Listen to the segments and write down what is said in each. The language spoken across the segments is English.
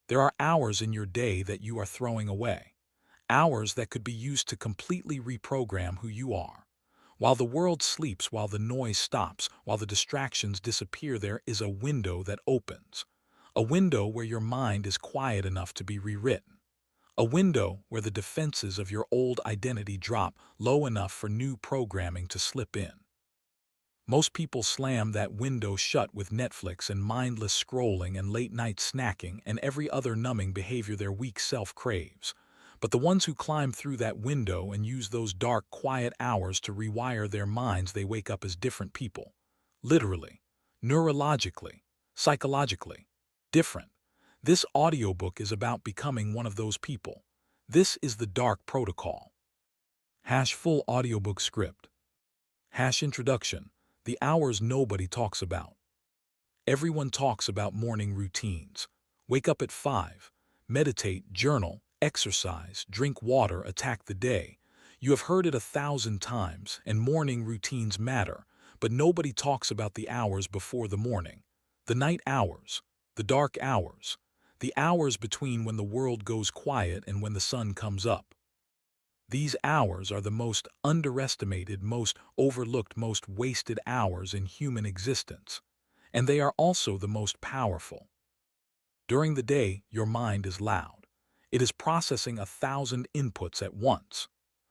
There are hours in your day that you are throwing away, hours that could be used to completely reprogram who you are. While the world sleeps, while the noise stops, while the distractions disappear, there is a window that opens. A window where your mind is quiet enough to be rewritten. A window where the defenses of your old identity drop low enough for new programming to slip in. Most people slam that window shut with Netflix and mindless scrolling and late-night snacking and every other numbing behavior their weak self craves. But the ones who climb through that window and use those dark, quiet hours to rewire their minds, they wake up as different people. Literally, neurologically, psychologically, different. This audiobook is about becoming one of those people. This is the Dark Protocol. Full audiobook script. Introduction. The hours nobody talks about. Everyone talks about morning routines. Wake up at 5, meditate, journal, exercise, drink water, attack the day. You have heard it 1,000 times, and morning routines matter, but nobody talks about the hours before the morning. The night hours, the dark hours, the hours between when the world goes quiet and when the sun comes up. These hours are the most underestimated, most overlooked, most wasted hours in human existence, and they are also the most powerful. During the day, your mind is loud. It is processing 1,000 inputs at once.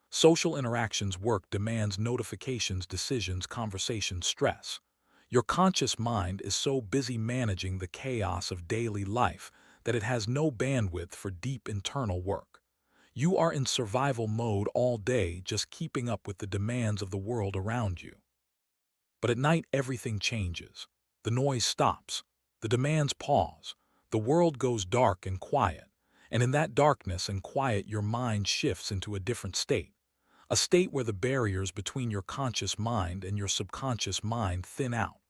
Social interactions, work, demands, notifications, decisions, conversations, stress. Your conscious mind is so busy managing the chaos of daily life that it has no bandwidth for deep internal work. You are in survival mode all day, just keeping up with the demands of the world around you. But at night, everything changes. The noise stops. The demands pause. The world goes dark and quiet. And in that darkness and quiet, your mind shifts into a different state. A state where the barriers between your conscious mind and your subconscious mind thin out.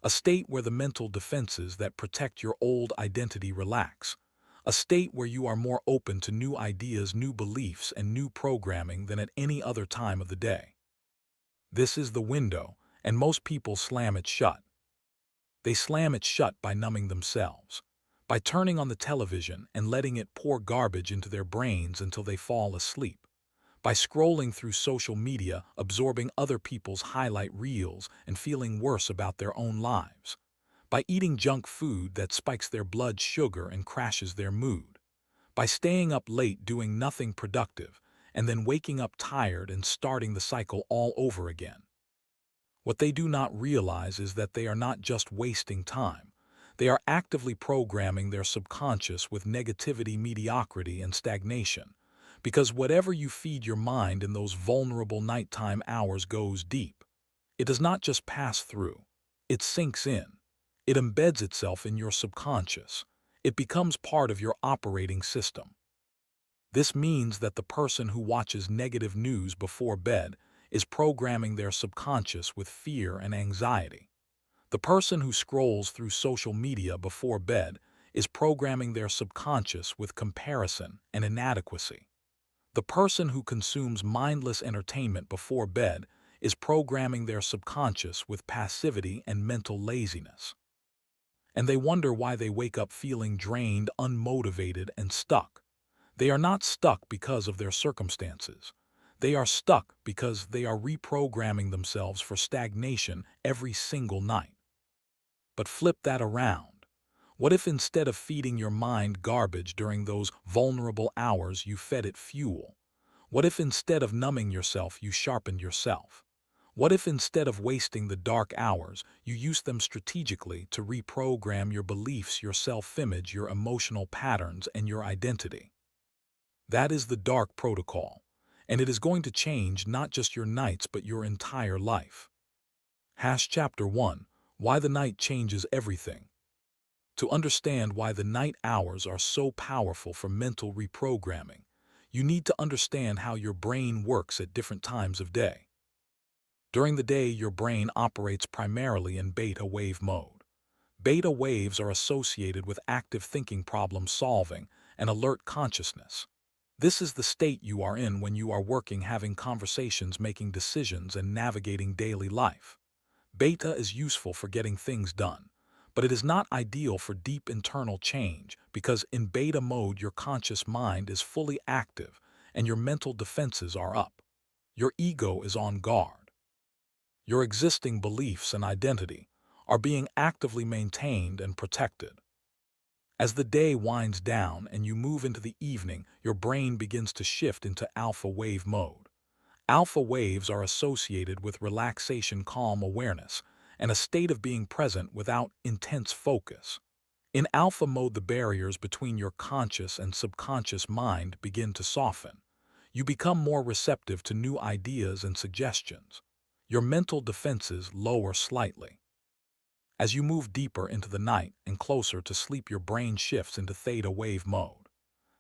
A state where the mental defenses that protect your old identity relax. A state where you are more open to new ideas, new beliefs, and new programming than at any other time of the day. This is the window, and most people slam it shut. They slam it shut by numbing themselves, by turning on the television and letting it pour garbage into their brains until they fall asleep, by scrolling through social media, absorbing other people's highlight reels and feeling worse about their own lives, by eating junk food that spikes their blood sugar and crashes their mood, by staying up late doing nothing productive and then waking up tired and starting the cycle all over again. What they do not realize is that they are not just wasting time. They are actively programming their subconscious with negativity, mediocrity, and stagnation. Because whatever you feed your mind in those vulnerable nighttime hours goes deep. It does not just pass through. It sinks in. It embeds itself in your subconscious. It becomes part of your operating system. This means that the person who watches negative news before bed is programming their subconscious with fear and anxiety. The person who scrolls through social media before bed is programming their subconscious with comparison and inadequacy. The person who consumes mindless entertainment before bed is programming their subconscious with passivity and mental laziness. And they wonder why they wake up feeling drained, unmotivated, and stuck. They are not stuck because of their circumstances. They are stuck because they are reprogramming themselves for stagnation every single night. But flip that around. What if instead of feeding your mind garbage during those vulnerable hours, you fed it fuel? What if instead of numbing yourself, you sharpened yourself? What if instead of wasting the dark hours, you used them strategically to reprogram your beliefs, your self-image, your emotional patterns, and your identity? That is the Dark Protocol, and it is going to change not just your nights but your entire life. Chapter 1. Why the night changes everything. To understand why the night hours are so powerful for mental reprogramming, you need to understand how your brain works at different times of day. During the day, your brain operates primarily in beta wave mode. Beta waves are associated with active thinking, problem solving, and alert consciousness. This is the state you are in when you are working, having conversations, making decisions, and navigating daily life. Beta is useful for getting things done, But it is not ideal for deep internal change because in beta mode your conscious mind is fully active and your mental defenses are up. Your ego is on guard. Your existing beliefs and identity are being actively maintained and protected. As the day winds down and you move into the evening, your brain begins to shift into alpha wave mode. Alpha waves are associated with relaxation, calm awareness, and a state of being present without intense focus. In alpha mode, the barriers between your conscious and subconscious mind begin to soften. You become more receptive to new ideas and suggestions. Your mental defenses lower slightly. As you move deeper into the night and closer to sleep, your brain shifts into theta wave mode.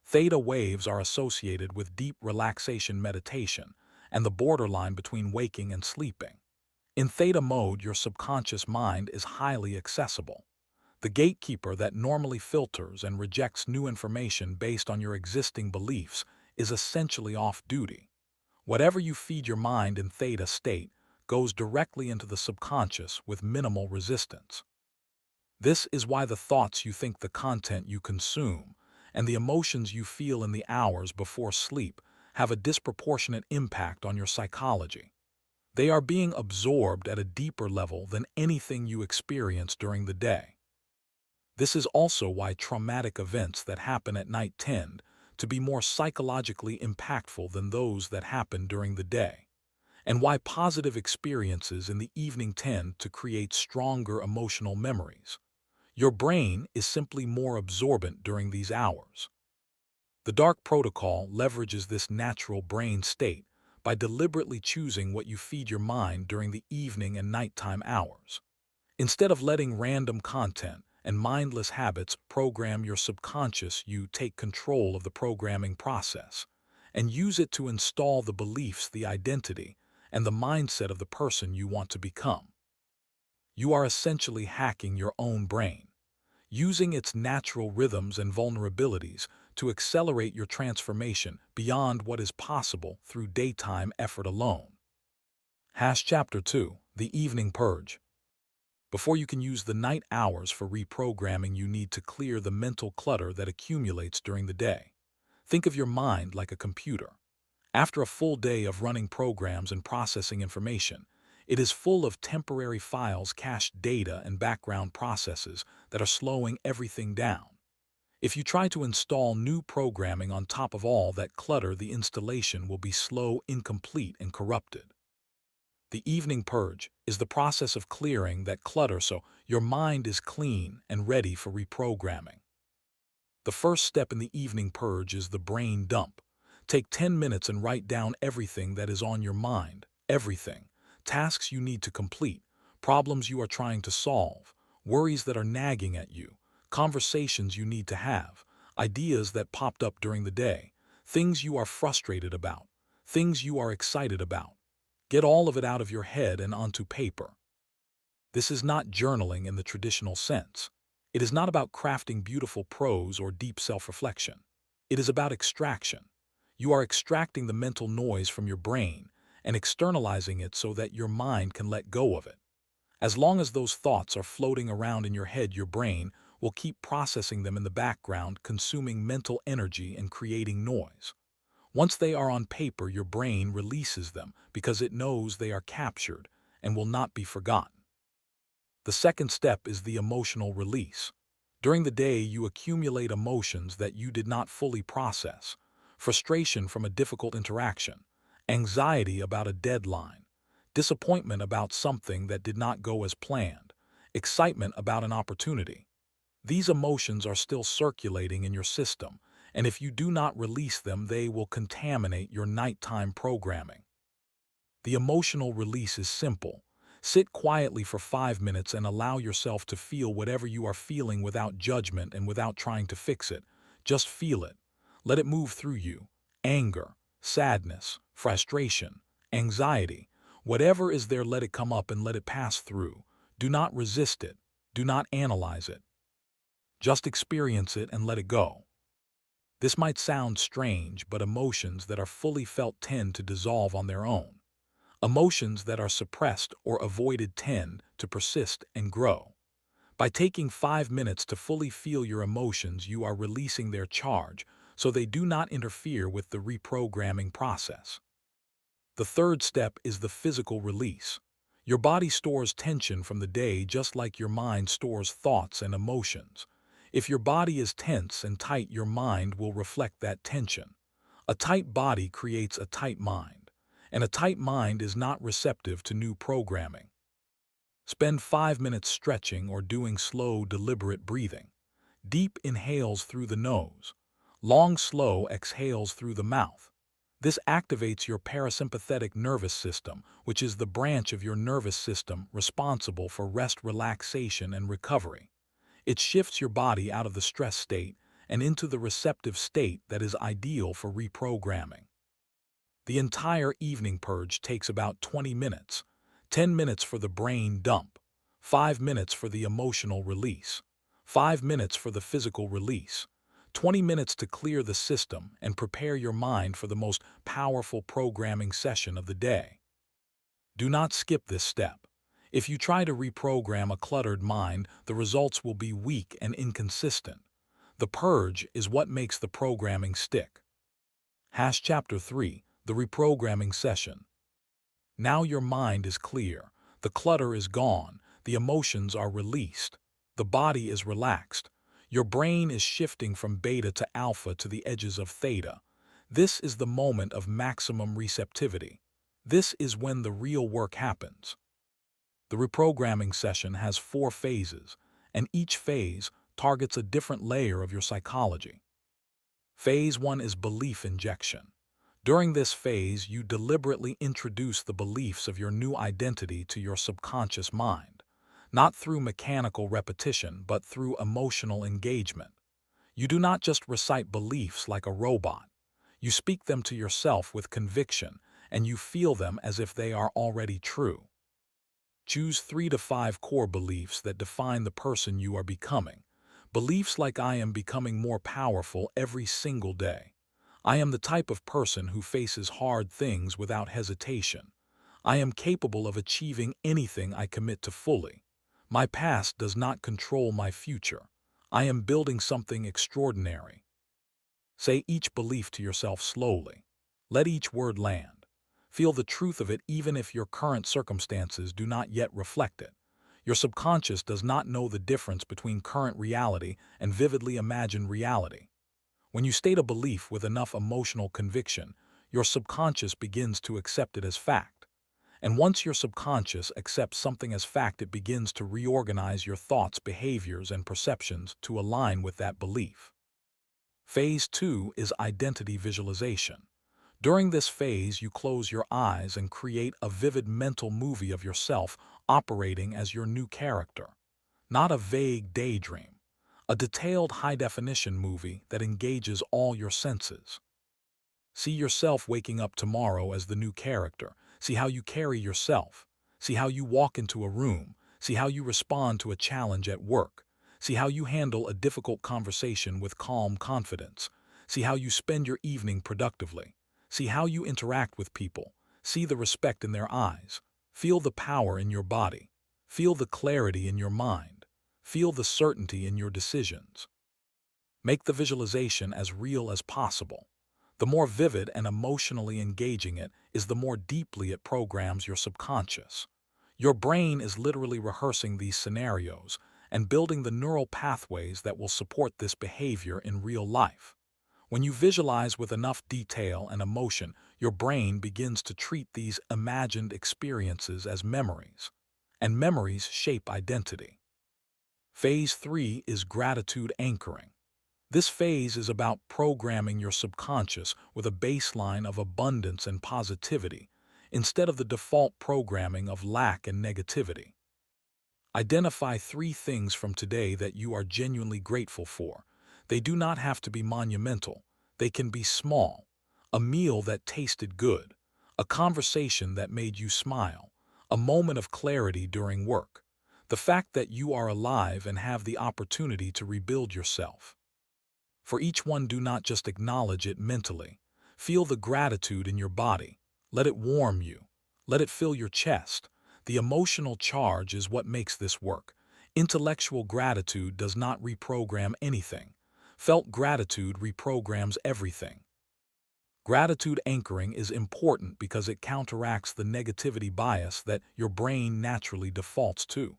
Theta waves are associated with deep relaxation meditation and the borderline between waking and sleeping. In theta mode, your subconscious mind is highly accessible. The gatekeeper that normally filters and rejects new information based on your existing beliefs is essentially off duty. Whatever you feed your mind in theta state goes directly into the subconscious with minimal resistance. This is why the thoughts you think, the content you consume, and the emotions you feel in the hours before sleep have a disproportionate impact on your psychology. They are being absorbed at a deeper level than anything you experience during the day. This is also why traumatic events that happen at night tend to be more psychologically impactful than those that happen during the day, and why positive experiences in the evening tend to create stronger emotional memories. Your brain is simply more absorbent during these hours. The dark protocol leverages this natural brain state by deliberately choosing what you feed your mind during the evening and nighttime hours. Instead of letting random content and mindless habits program your subconscious, you take control of the programming process and use it to install the beliefs, the identity, and the mindset of the person you want to become. You are essentially hacking your own brain, using its natural rhythms and vulnerabilities to accelerate your transformation beyond what is possible through daytime effort alone. Chapter 2: The Evening Purge. Before you can use the night hours for reprogramming, you need to clear the mental clutter that accumulates during the day. Think of your mind like a computer. After a full day of running programs and processing information, it is full of temporary files, cached data, and background processes that are slowing everything down. If you try to install new programming on top of all that clutter, the installation will be slow, incomplete, and corrupted. The evening purge is the process of clearing that clutter so your mind is clean and ready for reprogramming. The first step in the evening purge is the brain dump. Take 10 minutes and write down everything that is on your mind, everything. Tasks you need to complete, problems you are trying to solve, worries that are nagging at you, conversations you need to have, ideas that popped up during the day, things you are frustrated about, things you are excited about. Get all of it out of your head and onto paper. This is not journaling in the traditional sense. It is not about crafting beautiful prose or deep self-reflection. It is about extraction. You are extracting the mental noise from your brain and externalizing it so that your mind can let go of it. As long as those thoughts are floating around in your head, your brain will keep processing them in the background, consuming mental energy and creating noise. Once they are on paper, your brain releases them because it knows they are captured and will not be forgotten. The second step is the emotional release. During the day, you accumulate emotions that you did not fully process: frustration from a difficult interaction, anxiety about a deadline, disappointment about something that did not go as planned, excitement about an opportunity. These emotions are still circulating in your system, and if you do not release them, they will contaminate your nighttime programming. The emotional release is simple. Sit quietly for 5 minutes and allow yourself to feel whatever you are feeling without judgment and without trying to fix it. Just feel it. Let it move through you. Anger, sadness, frustration, anxiety, whatever is there, let it come up and let it pass through. Do not resist it. Do not analyze it. Just experience it and let it go. This might sound strange, but emotions that are fully felt tend to dissolve on their own. Emotions that are suppressed or avoided tend to persist and grow. By taking 5 minutes to fully feel your emotions, you are releasing their charge, so they do not interfere with the reprogramming process. The third step is the physical release. Your body stores tension from the day just like your mind stores thoughts and emotions. If your body is tense and tight, your mind will reflect that tension. A tight body creates a tight mind, and a tight mind is not receptive to new programming. Spend 5 minutes stretching or doing slow, deliberate breathing. Deep inhales through the nose. Long, slow exhales through the mouth. This activates your parasympathetic nervous system, which is the branch of your nervous system responsible for rest, relaxation, and recovery. It shifts your body out of the stress state and into the receptive state that is ideal for reprogramming. The entire evening purge takes about 20 minutes. 10 minutes for the brain dump, 5 minutes for the emotional release, 5 minutes for the physical release, 20 minutes to clear the system and prepare your mind for the most powerful programming session of the day. Do not skip this step. If you try to reprogram a cluttered mind, the results will be weak and inconsistent. The purge is what makes the programming stick. Chapter 3, the reprogramming session. Now your mind is clear, the clutter is gone, the emotions are released, the body is relaxed, your brain is shifting from beta to alpha to the edges of theta. This is the moment of maximum receptivity. This is when the real work happens. The reprogramming session has 4 phases, and each phase targets a different layer of your psychology. Phase 1 is belief injection. During this phase, you deliberately introduce the beliefs of your new identity to your subconscious mind, not through mechanical repetition, but through emotional engagement. You do not just recite beliefs like a robot. You speak them to yourself with conviction, and you feel them as if they are already true. Choose 3 to 5 core beliefs that define the person you are becoming. Beliefs like I am becoming more powerful every single day. I am the type of person who faces hard things without hesitation. I am capable of achieving anything I commit to fully. My past does not control my future. I am building something extraordinary. Say each belief to yourself slowly. Let each word land. Feel the truth of it even if your current circumstances do not yet reflect it. Your subconscious does not know the difference between current reality and vividly imagined reality. When you state a belief with enough emotional conviction, your subconscious begins to accept it as fact. And once your subconscious accepts something as fact, it begins to reorganize your thoughts, behaviors, and perceptions to align with that belief. Phase 2 is identity visualization. During this phase, you close your eyes and create a vivid mental movie of yourself operating as your new character. Not a vague daydream. A detailed high-definition movie that engages all your senses. See yourself waking up tomorrow as the new character. See how you carry yourself. See how you walk into a room. See how you respond to a challenge at work. See how you handle a difficult conversation with calm confidence. See how you spend your evening productively. See how you interact with people. See the respect in their eyes. Feel the power in your body. Feel the clarity in your mind. Feel the certainty in your decisions. Make the visualization as real as possible. The more vivid and emotionally engaging it is, the more deeply it programs your subconscious. Your brain is literally rehearsing these scenarios and building the neural pathways that will support this behavior in real life. When you visualize with enough detail and emotion, your brain begins to treat these imagined experiences as memories, and memories shape identity. Phase 3 is gratitude anchoring. This phase is about programming your subconscious with a baseline of abundance and positivity, instead of the default programming of lack and negativity. Identify 3 things from today that you are genuinely grateful for. They do not have to be monumental. They can be small. A meal that tasted good, a conversation that made you smile, a moment of clarity during work, the fact that you are alive and have the opportunity to rebuild yourself. For each one, do not just acknowledge it mentally. Feel the gratitude in your body. Let it warm you. Let it fill your chest. The emotional charge is what makes this work. Intellectual gratitude does not reprogram anything. Felt gratitude reprograms everything. Gratitude anchoring is important because it counteracts the negativity bias that your brain naturally defaults to.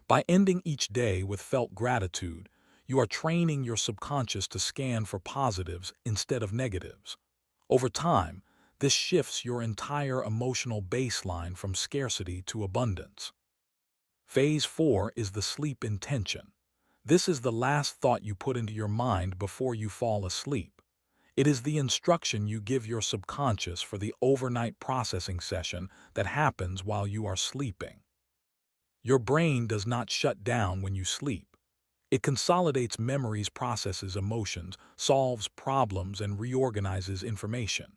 By ending each day with felt gratitude, you are training your subconscious to scan for positives instead of negatives. Over time, this shifts your entire emotional baseline from scarcity to abundance. Phase 4 is the sleep intention. This is the last thought you put into your mind before you fall asleep. It is the instruction you give your subconscious for the overnight processing session that happens while you are sleeping. Your brain does not shut down when you sleep. It consolidates memories, processes emotions, solves problems, and reorganizes information.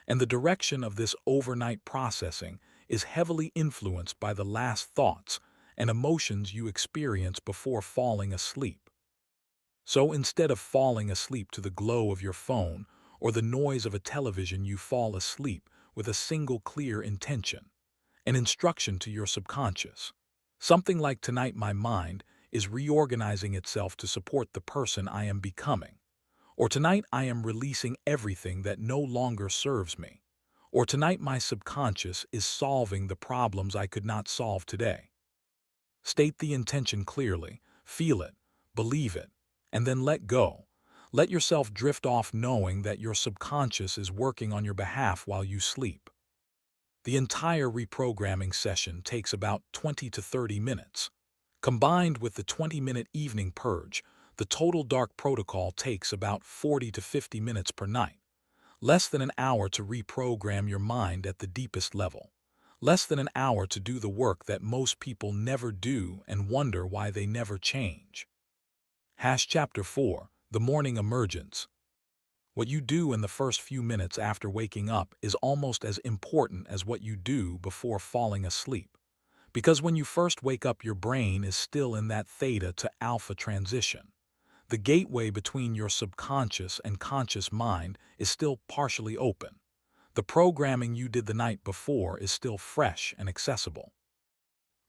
And the direction of this overnight processing is heavily influenced by the last thoughts and emotions you experience before falling asleep. So instead of falling asleep to the glow of your phone or the noise of a television, you fall asleep with a single clear intention, an instruction to your subconscious. Something like, tonight my mind is reorganizing itself to support the person I am becoming. Or tonight I am releasing everything that no longer serves me. Or tonight my subconscious is solving the problems I could not solve today. State the intention clearly, feel it, believe it, and then let go. Let yourself drift off knowing that your subconscious is working on your behalf while you sleep. The entire reprogramming session takes about 20 to 30 minutes. Combined with the 20-minute evening purge, the total dark protocol takes about 40 to 50 minutes per night. Less than an hour to reprogram your mind at the deepest level. Less than an hour to do the work that most people never do and wonder why they never change. Chapter 4, The Morning Emergence. What you do in the first few minutes after waking up is almost as important as what you do before falling asleep. Because when you first wake up, your brain is still in that theta to alpha transition. The gateway between your subconscious and conscious mind is still partially open. The programming you did the night before is still fresh and accessible.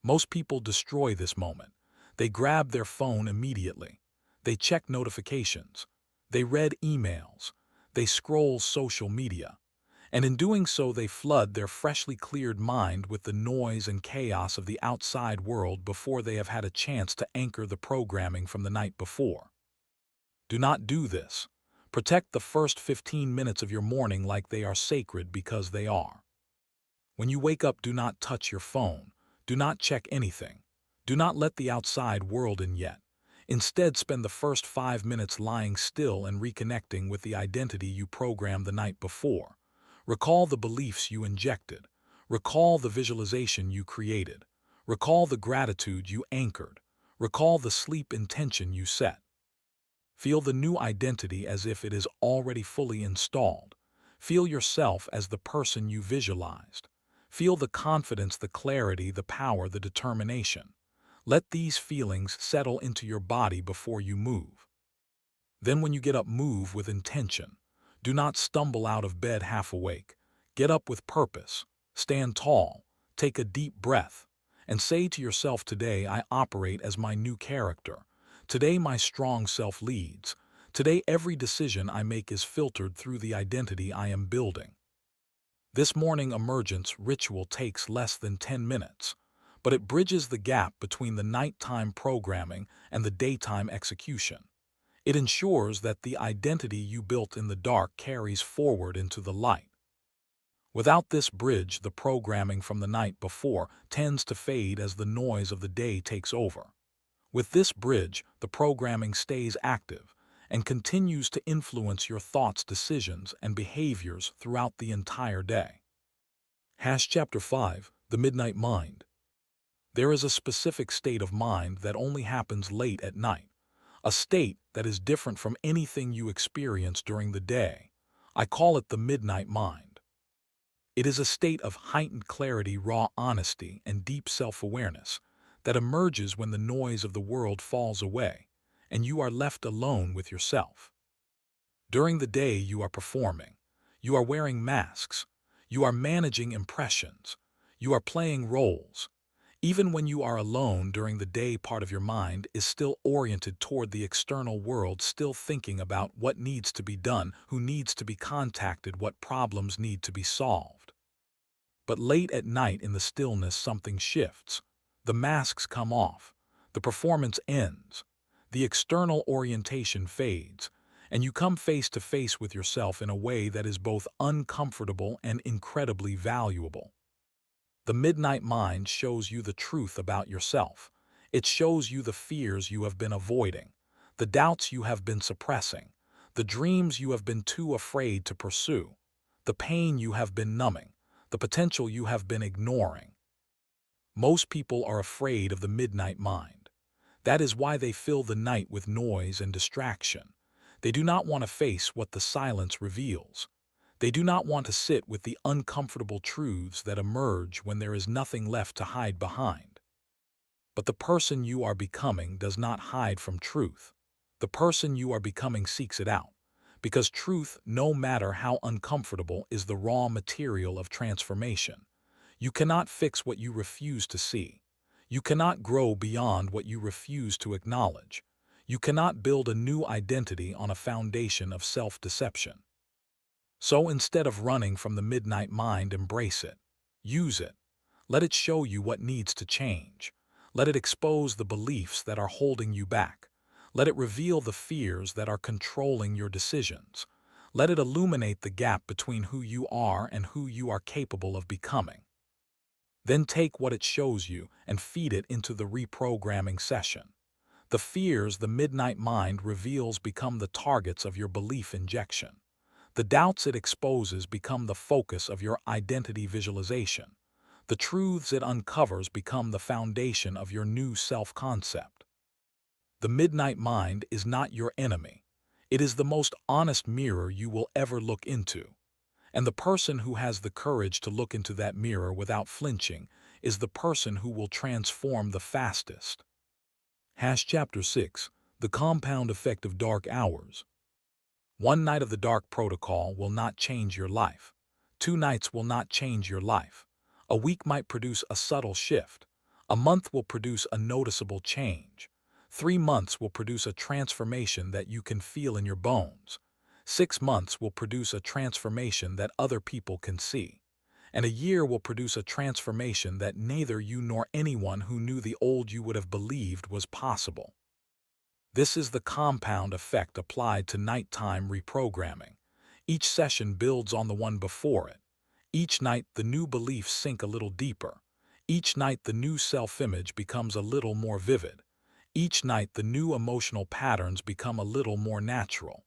Most people destroy this moment. They grab their phone immediately. They check notifications. They read emails. They scroll social media. And in doing so, they flood their freshly cleared mind with the noise and chaos of the outside world before they have had a chance to anchor the programming from the night before. Do not do this. Protect the first 15 minutes of your morning like they are sacred, because they are. When you wake up, do not touch your phone. Do not check anything. Do not let the outside world in yet. Instead, spend the first 5 minutes lying still and reconnecting with the identity you programmed the night before. Recall the beliefs you injected. Recall the visualization you created. Recall the gratitude you anchored. Recall the sleep intention you set. Feel the new identity as if it is already fully installed. Feel yourself as the person you visualized. Feel the confidence, the clarity, the power, the determination. Let these feelings settle into your body before you move. Then when you get up, move with intention. Do not stumble out of bed half awake. Get up with purpose. Stand tall. Take a deep breath. And say to yourself, today I operate as my new character. Today my strong self leads. Today every decision I make is filtered through the identity I am building. This morning emergence ritual takes less than 10 minutes, but it bridges the gap between the nighttime programming and the daytime execution. It ensures that the identity you built in the dark carries forward into the light. Without this bridge, the programming from the night before tends to fade as the noise of the day takes over. With this bridge, the programming stays active and continues to influence your thoughts, decisions, and behaviors throughout the entire day. Chapter 5, The Midnight Mind. There is a specific state of mind that only happens late at night, a state that is different from anything you experience during the day. I call it the midnight mind. It is a state of heightened clarity, raw honesty, and deep self-awareness that emerges when the noise of the world falls away and you are left alone with yourself. During the day, you are performing. You are wearing masks. You are managing impressions. You are playing roles. Even when you are alone during the day, part of your mind is still oriented toward the external world, still thinking about what needs to be done, who needs to be contacted, what problems need to be solved. But late at night in the stillness, something shifts. The masks come off. The performance ends. The external orientation fades, and you come face to face with yourself in a way that is both uncomfortable and incredibly valuable. The midnight mind shows you the truth about yourself. It shows you the fears you have been avoiding, the doubts you have been suppressing, the dreams you have been too afraid to pursue, the pain you have been numbing, the potential you have been ignoring. Most people are afraid of the midnight mind. That is why they fill the night with noise and distraction. They do not want to face what the silence reveals. They do not want to sit with the uncomfortable truths that emerge when there is nothing left to hide behind. But the person you are becoming does not hide from truth. The person you are becoming seeks it out, because truth, no matter how uncomfortable, is the raw material of transformation. You cannot fix what you refuse to see. You cannot grow beyond what you refuse to acknowledge. You cannot build a new identity on a foundation of self-deception. So instead of running from the midnight mind, embrace it. Use it. Let it show you what needs to change. Let it expose the beliefs that are holding you back. Let it reveal the fears that are controlling your decisions. Let it illuminate the gap between who you are and who you are capable of becoming. Then take what it shows you and feed it into the reprogramming session. The fears the midnight mind reveals become the targets of your belief injection. The doubts it exposes become the focus of your identity visualization. The truths it uncovers become the foundation of your new self-concept. The midnight mind is not your enemy. It is the most honest mirror you will ever look into. And the person who has the courage to look into that mirror without flinching is the person who will transform the fastest. Chapter 6: The Compound Effect of Dark Hours. One night of the dark protocol will not change your life. 2 nights will not change your life. A week might produce a subtle shift. A month will produce a noticeable change. 3 months will produce a transformation that you can feel in your bones. 6 months will produce a transformation that other people can see. And a year will produce a transformation that neither you nor anyone who knew the old you would have believed was possible. This is the compound effect applied to nighttime reprogramming. Each session builds on the one before it. Each night, the new beliefs sink a little deeper. Each night, the new self-image becomes a little more vivid. Each night, the new emotional patterns become a little more natural.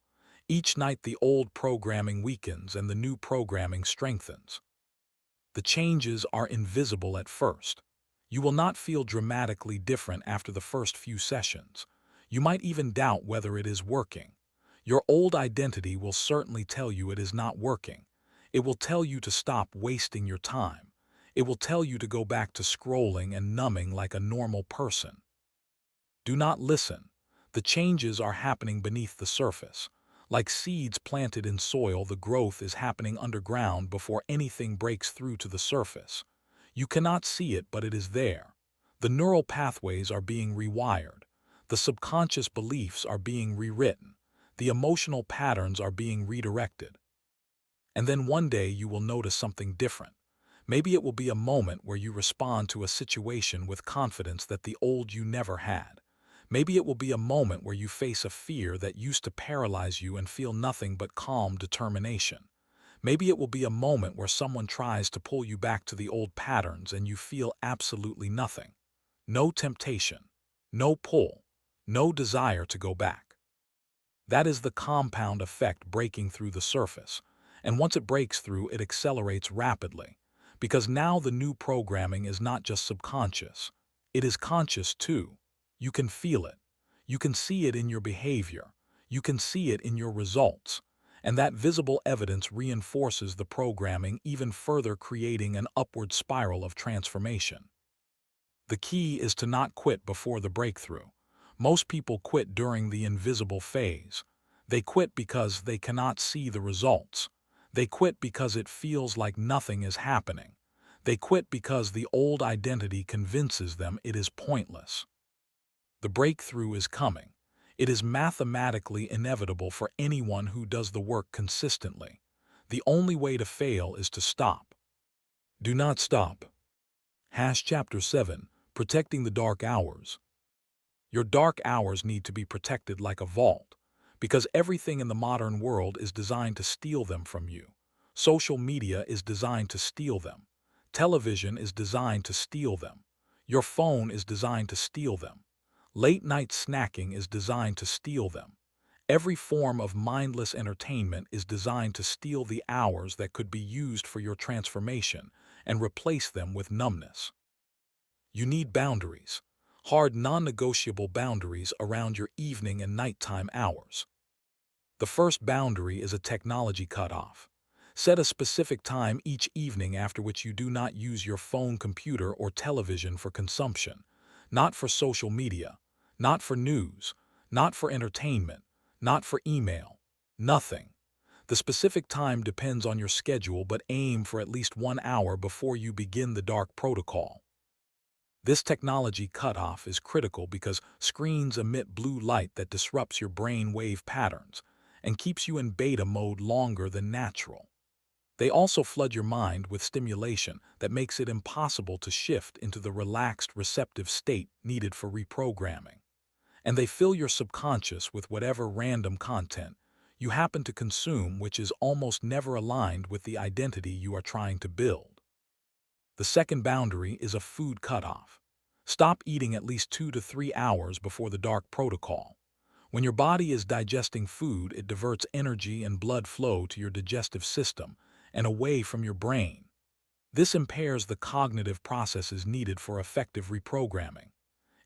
Each night, the old programming weakens and the new programming strengthens. The changes are invisible at first. You will not feel dramatically different after the first few sessions. You might even doubt whether it is working. Your old identity will certainly tell you it is not working. It will tell you to stop wasting your time. It will tell you to go back to scrolling and numbing like a normal person. Do not listen. The changes are happening beneath the surface. Like seeds planted in soil, the growth is happening underground before anything breaks through to the surface. You cannot see it, but it is there. The neural pathways are being rewired. The subconscious beliefs are being rewritten. The emotional patterns are being redirected. And then one day you will notice something different. Maybe it will be a moment where you respond to a situation with confidence that the old you never had. Maybe it will be a moment where you face a fear that used to paralyze you and feel nothing but calm determination. Maybe it will be a moment where someone tries to pull you back to the old patterns and you feel absolutely nothing. No temptation, no pull, no desire to go back. That is the compound effect breaking through the surface. And once it breaks through, it accelerates rapidly. Because now the new programming is not just subconscious. It is conscious too. You can feel it. You can see it in your behavior. You can see it in your results. And that visible evidence reinforces the programming even further, creating an upward spiral of transformation. The key is to not quit before the breakthrough. Most people quit during the invisible phase. They quit because they cannot see the results. They quit because it feels like nothing is happening. They quit because the old identity convinces them it is pointless. The breakthrough is coming. It is mathematically inevitable for anyone who does the work consistently. The only way to fail is to stop. Do not stop. Chapter 7. Protecting the Dark Hours. Your dark hours need to be protected like a vault, because everything in the modern world is designed to steal them from you. Social media is designed to steal them. Television is designed to steal them. Your phone is designed to steal them. Late-night snacking is designed to steal them. Every form of mindless entertainment is designed to steal the hours that could be used for your transformation and replace them with numbness. You need boundaries, hard non-negotiable boundaries around your evening and nighttime hours. The first boundary is a technology cutoff. Set a specific time each evening after which you do not use your phone, computer, or television for consumption, not for social media, not for news, not for entertainment, not for email, nothing. The specific time depends on your schedule, but aim for at least 1 hour before you begin the dark protocol. This technology cutoff is critical because screens emit blue light that disrupts your brain wave patterns and keeps you in beta mode longer than natural. They also flood your mind with stimulation that makes it impossible to shift into the relaxed, receptive state needed for reprogramming. And they fill your subconscious with whatever random content you happen to consume, which is almost never aligned with the identity you are trying to build. The second boundary is a food cutoff. Stop eating at least 2 to 3 hours before the dark protocol. When your body is digesting food, it diverts energy and blood flow to your digestive system and away from your brain. This impairs the cognitive processes needed for effective reprogramming.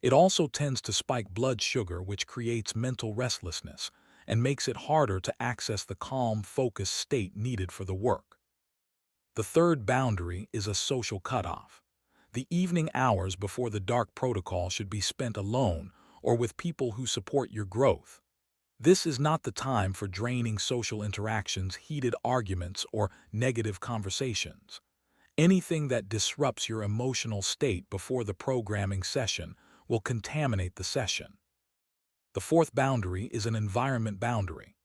It also tends to spike blood sugar, which creates mental restlessness and makes it harder to access the calm, focused state needed for the work. The third boundary is a social cutoff. The evening hours before the dark protocol should be spent alone or with people who support your growth. This is not the time for draining social interactions, heated arguments, or negative conversations. Anything that disrupts your emotional state before the programming session will contaminate the session. The fourth boundary is an environment boundary.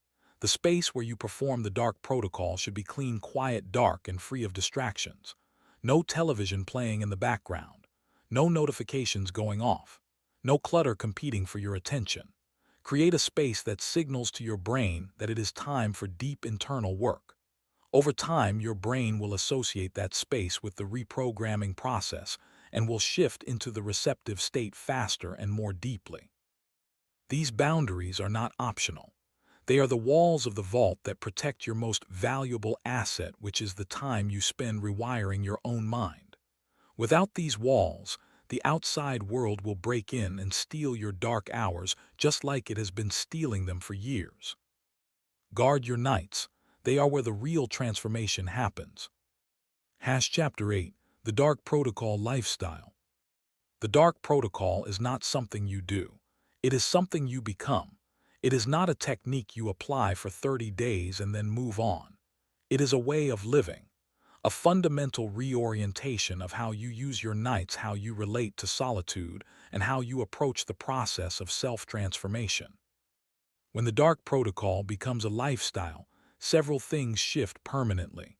The space where you perform the dark protocol should be clean, quiet, dark, and free of distractions. No television playing in the background. No notifications going off. No clutter competing for your attention. Create a space that signals to your brain that it is time for deep internal work. Over time, your brain will associate that space with the reprogramming process and will shift into the receptive state faster and more deeply. These boundaries are not optional. They are the walls of the vault that protect your most valuable asset, which is the time you spend rewiring your own mind. Without these walls, the outside world will break in and steal your dark hours just like it has been stealing them for years. Guard your nights. They are where the real transformation happens. Chapter 8. The Dark Protocol Lifestyle. The Dark Protocol is not something you do. It is something you become. It is not a technique you apply for 30 days and then move on. It is a way of living, a fundamental reorientation of how you use your nights, how you relate to solitude, and how you approach the process of self-transformation. When the dark protocol becomes a lifestyle, several things shift permanently.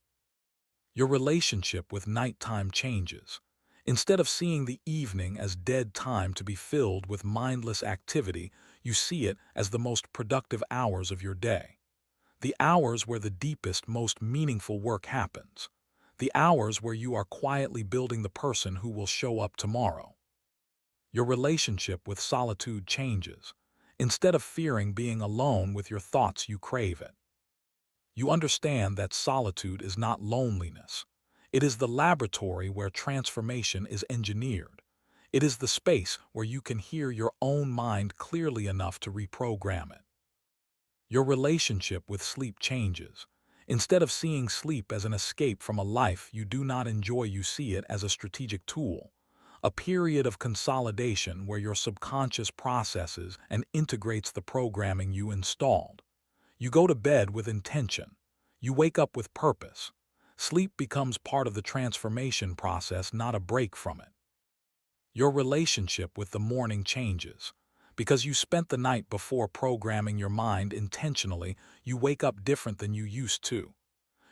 Your relationship with nighttime changes. Instead of seeing the evening as dead time to be filled with mindless activity, you see it as the most productive hours of your day. The hours where the deepest, most meaningful work happens. The hours where you are quietly building the person who will show up tomorrow. Your relationship with solitude changes. Instead of fearing being alone with your thoughts, you crave it. You understand that solitude is not loneliness. It is the laboratory where transformation is engineered. It is the space where you can hear your own mind clearly enough to reprogram it. Your relationship with sleep changes. Instead of seeing sleep as an escape from a life you do not enjoy, you see it as a strategic tool, a period of consolidation where your subconscious processes and integrates the programming you installed. You go to bed with intention. You wake up with purpose. Sleep becomes part of the transformation process, not a break from it. Your relationship with the morning changes. Because you spent the night before programming your mind intentionally, you wake up different than you used to.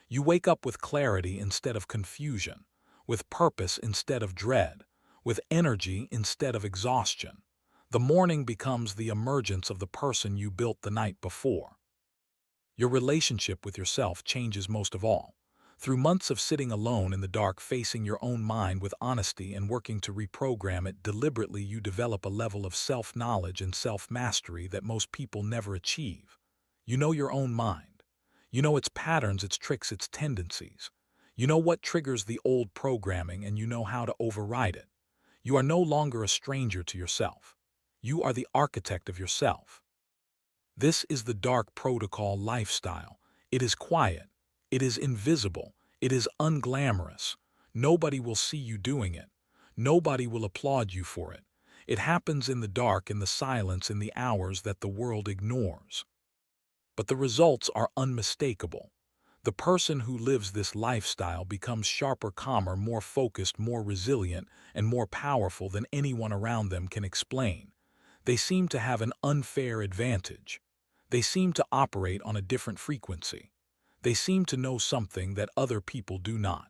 You wake up with clarity instead of confusion, with purpose instead of dread, with energy instead of exhaustion. The morning becomes the emergence of the person you built the night before. Your relationship with yourself changes most of all. Through months of sitting alone in the dark, facing your own mind with honesty and working to reprogram it deliberately, you develop a level of self-knowledge and self-mastery that most people never achieve. You know your own mind. You know its patterns, its tricks, its tendencies. You know what triggers the old programming, and you know how to override it. You are no longer a stranger to yourself. You are the architect of yourself. This is the dark protocol lifestyle. It is quiet. It is invisible. It is unglamorous. Nobody will see you doing it. Nobody will applaud you for it. It happens in the dark, in the silence, in the hours that the world ignores. But the results are unmistakable. The person who lives this lifestyle becomes sharper, calmer, more focused, more resilient, and more powerful than anyone around them can explain. They seem to have an unfair advantage. They seem to operate on a different frequency. They seem to know something that other people do not.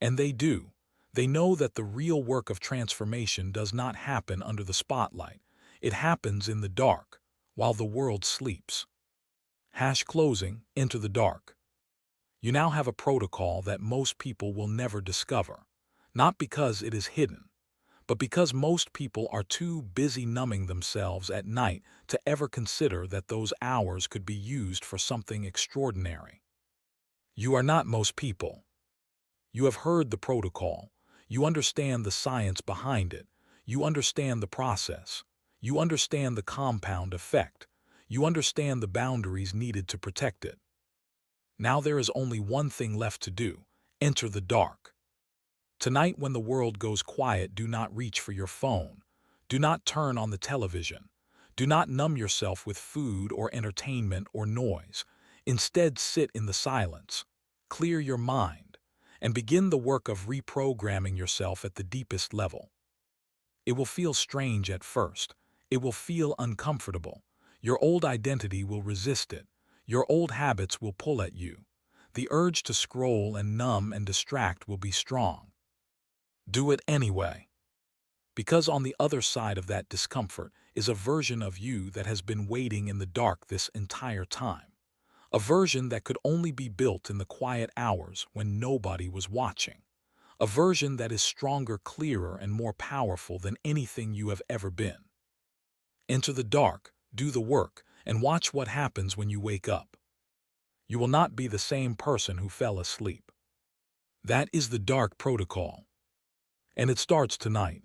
And they do. They know that the real work of transformation does not happen under the spotlight. It happens in the dark, while the world sleeps. Closing, enter the dark. You now have a protocol that most people will never discover, not because it is hidden, but because most people are too busy numbing themselves at night to ever consider that those hours could be used for something extraordinary. You are not most people. You have heard the protocol. You understand the science behind it. You understand the process. You understand the compound effect. You understand the boundaries needed to protect it. Now there is only one thing left to do: enter the dark. Tonight, when the world goes quiet, do not reach for your phone. Do not turn on the television. Do not numb yourself with food or entertainment or noise. Instead, sit in the silence. Clear your mind and begin the work of reprogramming yourself at the deepest level. It will feel strange at first. It will feel uncomfortable. Your old identity will resist it. Your old habits will pull at you. The urge to scroll and numb and distract will be strong. Do it anyway. Because on the other side of that discomfort is a version of you that has been waiting in the dark this entire time. A version that could only be built in the quiet hours when nobody was watching. A version that is stronger, clearer, and more powerful than anything you have ever been. Enter the dark, do the work, and watch what happens when you wake up. You will not be the same person who fell asleep. That is the dark protocol. And it starts tonight.